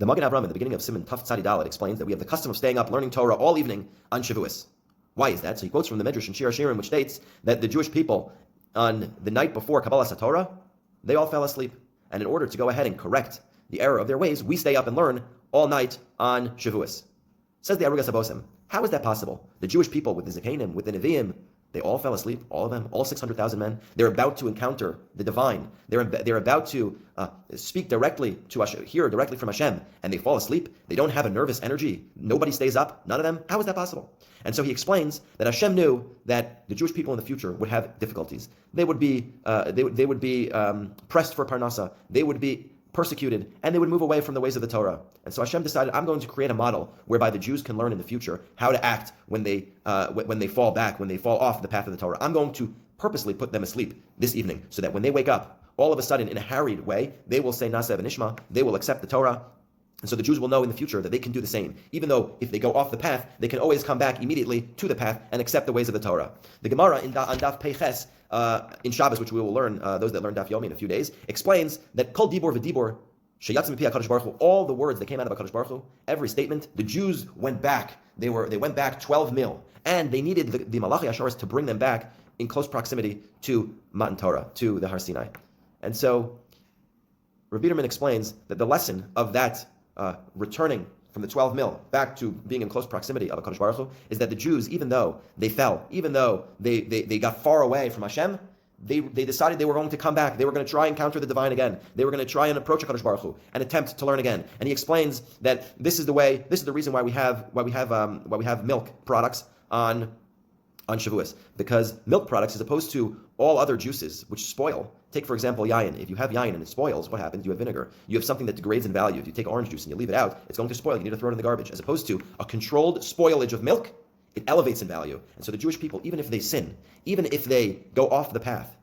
The Magen Avraham at the beginning of Siman Taf Tzadi Dalet explains that we have the custom of staying up learning Torah all evening on Shavuos. Why is that? So he quotes from the Midrash in Shir HaShirim, which states that the Jewish people on the night before Kabbalah Torah, they all fell asleep. And in order to go ahead and correct the error of their ways, we stay up and learn all night on Shavuos. Says the Arugas Abosim, how is that possible? The Jewish people with the Zekanim, with the Nevi'im, they all fell asleep, all of them, all 600,000 men. They're about to encounter the divine. They're about to speak directly to Hashem, hear directly from Hashem, and they fall asleep. They don't have a nervous energy. Nobody stays up, none of them. How is that possible? And so he explains that Hashem knew that the Jewish people in the future would have difficulties. They would be pressed for parnasa. They would be persecuted, and they would move away from the ways of the Torah. And so Hashem decided, I'm going to create a model whereby the Jews can learn in the future how to act when they fall back, when they fall off the path of the Torah. I'm going to purposely put them asleep this evening, so that when they wake up, all of a sudden, in a harried way, they will say Nasev and Ishma, they will accept the Torah. And so the Jews will know in the future that they can do the same. Even though if they go off the path, they can always come back immediately to the path and accept the ways of the Torah. The Gemara on Daf Peiches, in Shabbos, which we will learn, those that learn Daf Yomi in a few days, explains that Kol Dibor v'Dibor, Sheyatzim Pi HaKadosh Baruch Hu, all the words that came out of HaKadosh Baruch Hu, every statement, the Jews went back. They went back 12 mil. And they needed the Malachi Asharis to bring them back in close proximity to Matan Torah, to the Har Sinai. And so, Rabbi Biderman explains that the lesson of that returning from the 12 mil back to being in close proximity of HaKadosh Baruch Hu is that the Jews, even though they fell, even though they got far away from Hashem, they decided they were going to come back. They were going to try and counter the divine again. They were going to try and approach HaKadosh Baruch Hu and attempt to learn again. And he explains that this is the reason why we have milk products on Shavuos, because milk products, as opposed to all other juices which spoil. Take, for example, yayin. If you have yayin and it spoils, what happens? You have vinegar. You have something that degrades in value. If you take orange juice and you leave it out, it's going to spoil. You need to throw it in the garbage. As opposed to a controlled spoilage of milk, it elevates in value. And so the Jewish people, even if they sin, even if they go off the path,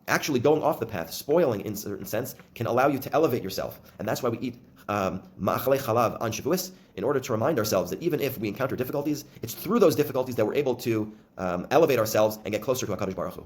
actually going off the path, spoiling in a certain sense, can allow you to elevate yourself. And that's why we eat ma'achalei chalav on Shavuos, in order to remind ourselves that even if we encounter difficulties, it's through those difficulties that we're able to elevate ourselves and get closer to HaKadosh Baruch Hu.